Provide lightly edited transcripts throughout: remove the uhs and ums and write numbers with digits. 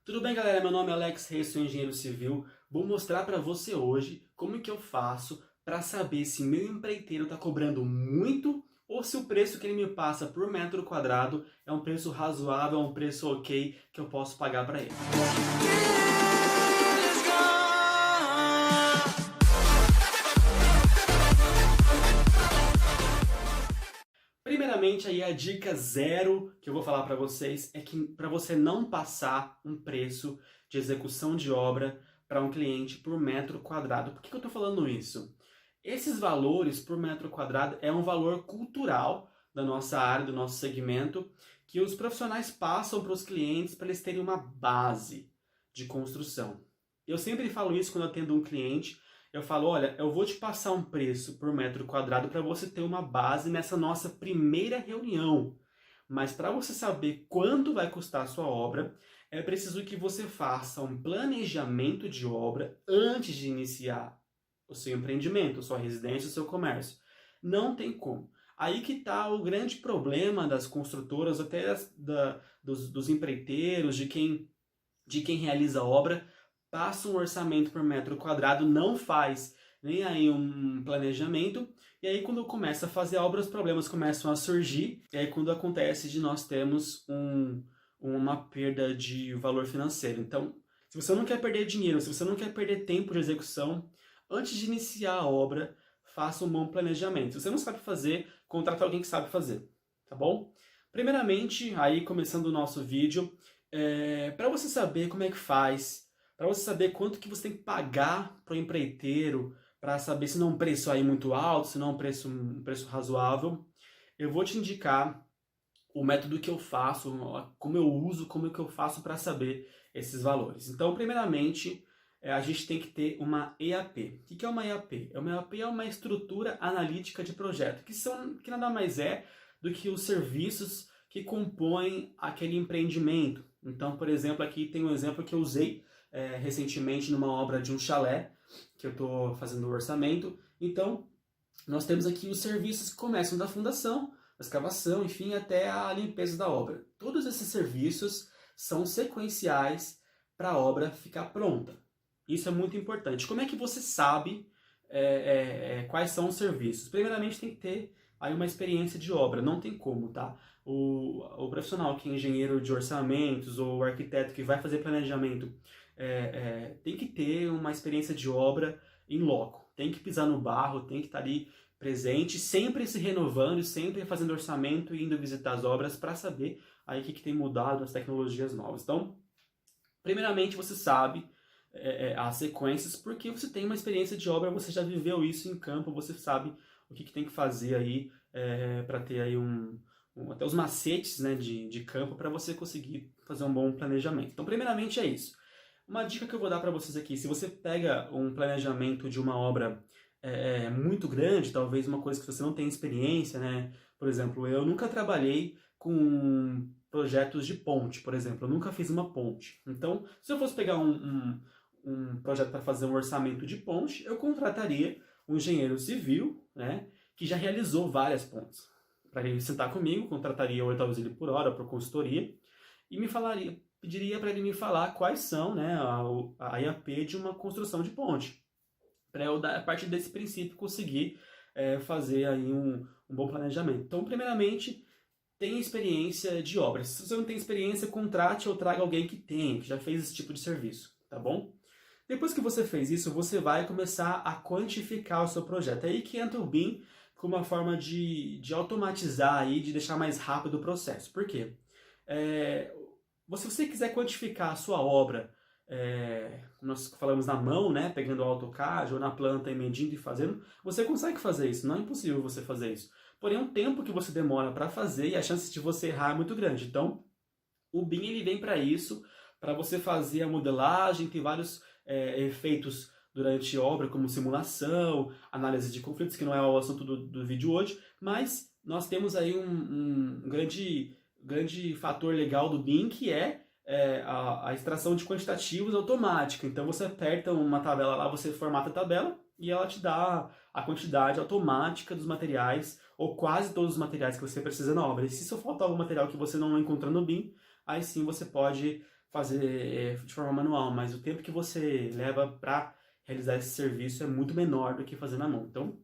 Tudo bem, galera? Meu nome é Alex Reis, sou engenheiro civil. Vou mostrar para você hoje como que eu faço para saber se meu empreiteiro está cobrando muito ou se o preço que ele me passa por metro quadrado é um preço razoável, um preço ok que eu posso pagar para ele. Primeiramente, aí a dica zero que eu vou falar para vocês é que para você não passar um preço de execução de obra para um cliente por metro quadrado. Por que eu estou falando isso? Esses valores por metro quadrado é um valor cultural da nossa área, do nosso segmento, que os profissionais passam para os clientes para eles terem uma base de construção. Eu sempre falo isso quando eu atendo um cliente. Eu falo, olha, eu vou te passar um preço por metro quadrado para você ter uma base nessa nossa primeira reunião. Mas para você saber quanto vai custar a sua obra, é preciso que você faça um planejamento de obra antes de iniciar o seu empreendimento, sua residência, o seu comércio. Não tem como. Aí que está o grande problema das construtoras, até dos empreiteiros, de quem realiza a obra, passa um orçamento por metro quadrado, não faz nem aí um planejamento, e aí quando começa a fazer a obra, os problemas começam a surgir, e aí quando acontece de nós termos uma perda de valor financeiro. Então, se você não quer perder dinheiro, se você não quer perder tempo de execução, antes de iniciar a obra, faça um bom planejamento. Se você não sabe fazer, contrata alguém que sabe fazer, tá bom? Primeiramente, aí começando o nosso vídeo, para você saber como é que faz, para você saber quanto que você tem que pagar para o empreiteiro, para saber se não é um preço aí muito alto, se não é um preço razoável, eu vou te indicar o método que eu faço, como eu uso, como é que eu faço para saber esses valores. Então, primeiramente, a gente tem que ter uma EAP. O que é uma EAP? Uma EAP é uma estrutura analítica de projeto, que nada mais é do que os serviços que compõem aquele empreendimento. Então, por exemplo, aqui tem um exemplo que eu usei recentemente numa obra de um chalé, que eu estou fazendo o orçamento. Então, nós temos aqui os serviços que começam da fundação, a escavação, enfim, até a limpeza da obra. Todos esses serviços são sequenciais para a obra ficar pronta. Isso é muito importante. Como é que você sabe quais são os serviços? Primeiramente, tem que ter aí uma experiência de obra, não tem como, tá? O profissional que é engenheiro de orçamentos ou o arquiteto que vai fazer planejamento tem que ter uma experiência de obra em loco, tem que pisar no barro, tem que estar ali presente, sempre se renovando, sempre fazendo orçamento e indo visitar as obras para saber aí o que tem mudado, as tecnologias novas. Então, primeiramente você sabe as sequências, porque você tem uma experiência de obra, você já viveu isso em campo, você sabe o que tem que fazer aí para ter aí até os macetes, né, de campo para você conseguir fazer um bom planejamento. Então, primeiramente é isso. Uma dica que eu vou dar para vocês aqui, se você pega um planejamento de uma obra muito grande, talvez uma coisa que você não tem experiência, né? Por exemplo, eu nunca trabalhei com projetos de ponte, por exemplo, eu nunca fiz uma ponte. Então, se eu fosse pegar um projeto para fazer um orçamento de ponte, eu contrataria um engenheiro civil, né, que já realizou várias pontes. Para ele sentar comigo, contrataria 8 auxílio por hora por consultoria e pediria para ele me falar quais são, né, a IAP de uma construção de ponte, para eu, a partir desse princípio, conseguir fazer aí um bom planejamento. Então, primeiramente, tenha experiência de obras. Se você não tem experiência, contrate ou traga alguém que tem, que já fez esse tipo de serviço, tá bom? Depois que você fez isso, você vai começar a quantificar o seu projeto. É aí que entra o BIM como uma forma de automatizar aí, de deixar mais rápido o processo. Por quê? Se você quiser quantificar a sua obra, como nós falamos na mão, né, pegando o AutoCAD ou na planta e medindo e fazendo, você consegue fazer isso, não é impossível você fazer isso. Porém, o tempo que você demora para fazer e a chance de você errar é muito grande. Então, o BIM ele vem para isso, para você fazer a modelagem, tem vários efeitos durante a obra, como simulação, análise de conflitos, que não é o assunto do vídeo hoje, mas nós temos aí um grande fator legal do BIM, que a extração de quantitativos automática. Então você aperta uma tabela lá, você formata a tabela e ela te dá a quantidade automática dos materiais, ou quase todos os materiais que você precisa na obra. E se só faltar algum material que você não encontra no BIM, aí sim você pode fazer de forma manual, mas o tempo que você leva para realizar esse serviço é muito menor do que fazer na mão. Então,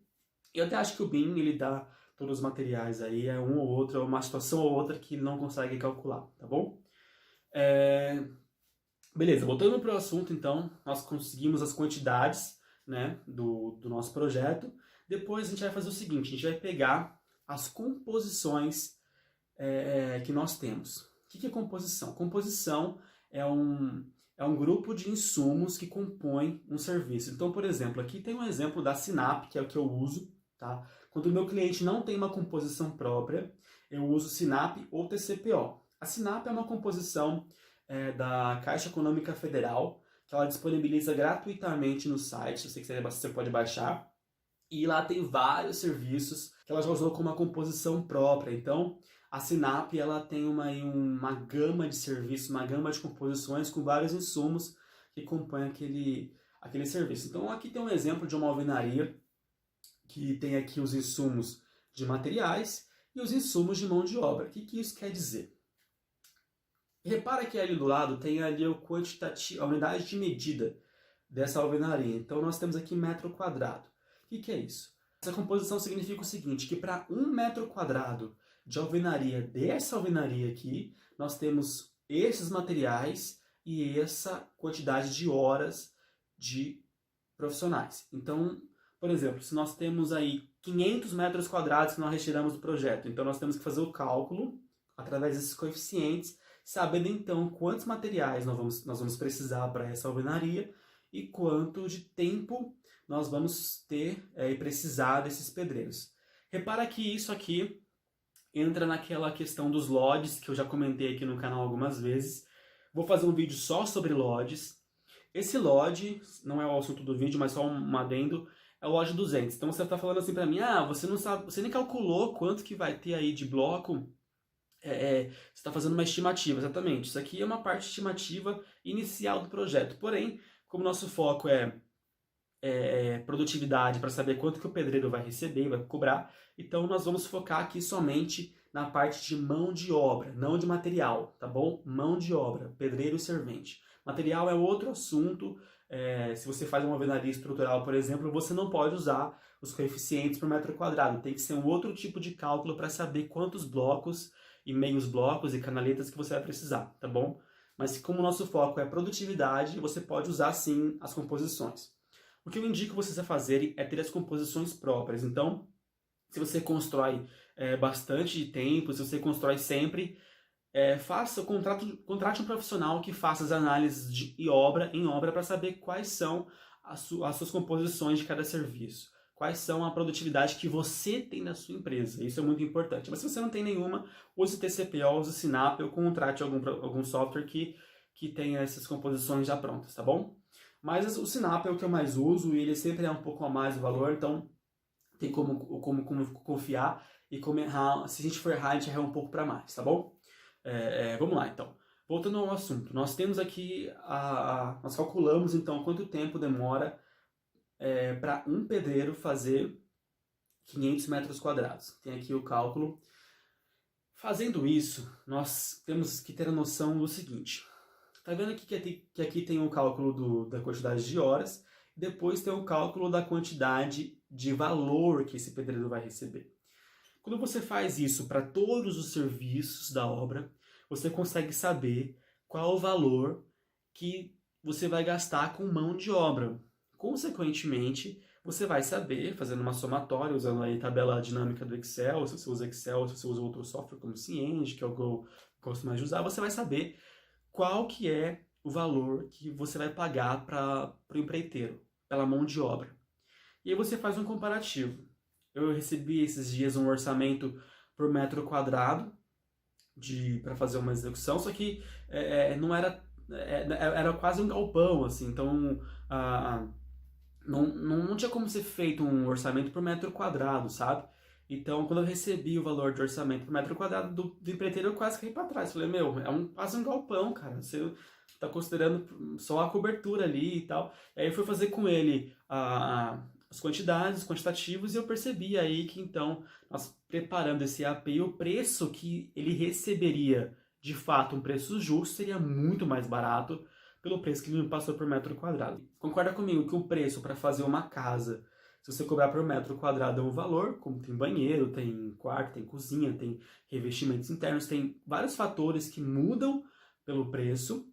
eu até acho que o BIM, ele dá todos os materiais aí, é um ou outro, é uma situação ou outra que ele não consegue calcular, tá bom? Beleza, voltando para o assunto, então, nós conseguimos as quantidades, né, do nosso projeto. Depois a gente vai fazer o seguinte, a gente vai pegar as composições que nós temos. O que é composição? Composição é um grupo de insumos que compõem um serviço. Então, por exemplo, aqui tem um exemplo da Sinap, que é o que eu uso, tá? Quando o meu cliente não tem uma composição própria, eu uso Sinap ou TCPO. A Sinap é uma composição da Caixa Econômica Federal, que ela disponibiliza gratuitamente no site, se você quiser você pode baixar. E lá tem vários serviços que ela já usou com uma composição própria. Então, a Sinap ela tem uma gama de serviços, uma gama de composições com vários insumos que compõem aquele serviço. Então, aqui tem um exemplo de uma alvenaria que tem aqui os insumos de materiais e os insumos de mão de obra. O que isso quer dizer? Repara que ali do lado tem ali o quantitativo, a unidade de medida dessa alvenaria. Então, nós temos aqui metro quadrado. O que é isso? Essa composição significa o seguinte, que para 1 metro quadrado de alvenaria dessa alvenaria aqui, nós temos esses materiais e essa quantidade de horas de profissionais. Então, por exemplo, se nós temos aí 500 metros quadrados que nós retiramos do projeto, então nós temos que fazer o cálculo através desses coeficientes, sabendo então quantos materiais nós vamos precisar para essa alvenaria e quanto de tempo nós vamos ter e precisar desses pedreiros. Repara que isso aqui entra naquela questão dos LODs, que eu já comentei aqui no canal algumas vezes. Vou fazer um vídeo só sobre LODs. Esse LOD, não é o assunto do vídeo, mas só um adendo, é o LOD 200. Então você está falando assim para mim, você não sabe, você nem calculou quanto que vai ter aí de bloco. Você está fazendo uma estimativa, exatamente. Isso aqui é uma parte estimativa inicial do projeto. Porém, como nosso foco é produtividade para saber quanto que o pedreiro vai receber, vai cobrar, então nós vamos focar aqui somente na parte de mão de obra, não de material, tá bom? Mão de obra, pedreiro e servente. Material é outro assunto. Se você faz uma alvenaria estrutural, por exemplo, você não pode usar os coeficientes por metro quadrado. Tem que ser um outro tipo de cálculo para saber quantos blocos e meios blocos e canaletas que você vai precisar, tá bom? Mas como o nosso foco é produtividade, você pode usar sim as composições. O que eu indico vocês a fazerem é ter as composições próprias. Então, se você constrói bastante tempo, se você constrói sempre, contrate um profissional que faça as análises em obra para saber quais são as suas composições de cada serviço. Quais são a produtividade que você tem na sua empresa. Isso é muito importante. Mas se você não tem nenhuma, use o TCPO, use o Sinap ou contrate algum software que tenha essas composições já prontas, tá bom? Mas o Sinap é o que eu mais uso e ele sempre é um pouco a mais o valor, então tem como confiar e como errar. Se a gente for errar, a gente erra um pouco para mais, tá bom? Vamos lá, então. Voltando ao assunto, nós temos aqui, nós calculamos então quanto tempo demora para um pedreiro fazer 500 metros quadrados. Tem aqui o cálculo. Fazendo isso, nós temos que ter a noção do seguinte. Tá vendo aqui que aqui tem o cálculo da quantidade de horas, depois tem o cálculo da quantidade de valor que esse pedreiro vai receber. Quando você faz isso para todos os serviços da obra, você consegue saber qual o valor que você vai gastar com mão de obra. Consequentemente, você vai saber, fazendo uma somatória, usando aí a tabela dinâmica do Excel, se você usa Excel, se você usa outro software como Cienge, que é o que eu gosto mais de usar, você vai saber qual que é o valor que você vai pagar para o empreiteiro, pela mão de obra. E aí você faz um comparativo. Eu recebi esses dias um orçamento por metro quadrado para fazer uma execução, só que não era, era quase um galpão, assim, então não tinha como ser feito um orçamento por metro quadrado, sabe? Então, quando eu recebi o valor de orçamento por metro quadrado do empreiteiro, eu quase caí para trás. Falei, meu, quase um galpão, cara. Você tá considerando só a cobertura ali e tal. E aí eu fui fazer com ele as quantidades, os quantitativos, e eu percebi aí que, então, nós preparando esse API, o preço que ele receberia de fato um preço justo, seria muito mais barato pelo preço que ele me passou por metro quadrado. Concorda comigo que o preço para fazer uma casa, se você cobrar por metro quadrado é um valor, como tem banheiro, tem quarto, tem cozinha, tem revestimentos internos, tem vários fatores que mudam pelo preço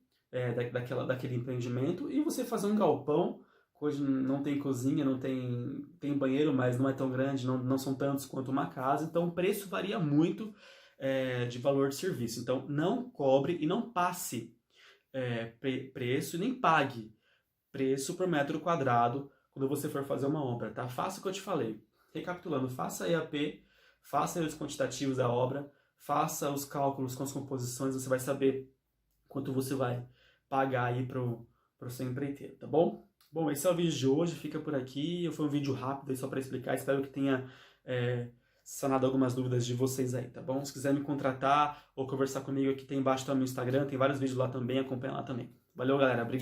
daquele empreendimento, e você fazer um galpão, hoje não tem cozinha, não tem banheiro, mas não é tão grande, não são tantos quanto uma casa, então o preço varia muito de valor de serviço. Então não cobre e não passe preço e nem pague preço por metro quadrado quando você for fazer uma obra, tá? Faça o que eu te falei. Recapitulando, faça a EAP, faça os quantitativos da obra, faça os cálculos com as composições, você vai saber quanto você vai pagar aí pro seu empreiteiro, tá bom? Bom, esse é o vídeo de hoje, fica por aqui. Foi um vídeo rápido aí só para explicar, espero que tenha sanado algumas dúvidas de vocês aí, tá bom? Se quiser me contratar ou conversar comigo, aqui tem embaixo tá o meu Instagram, tem vários vídeos lá também, acompanha lá também. Valeu, galera. Obrigado.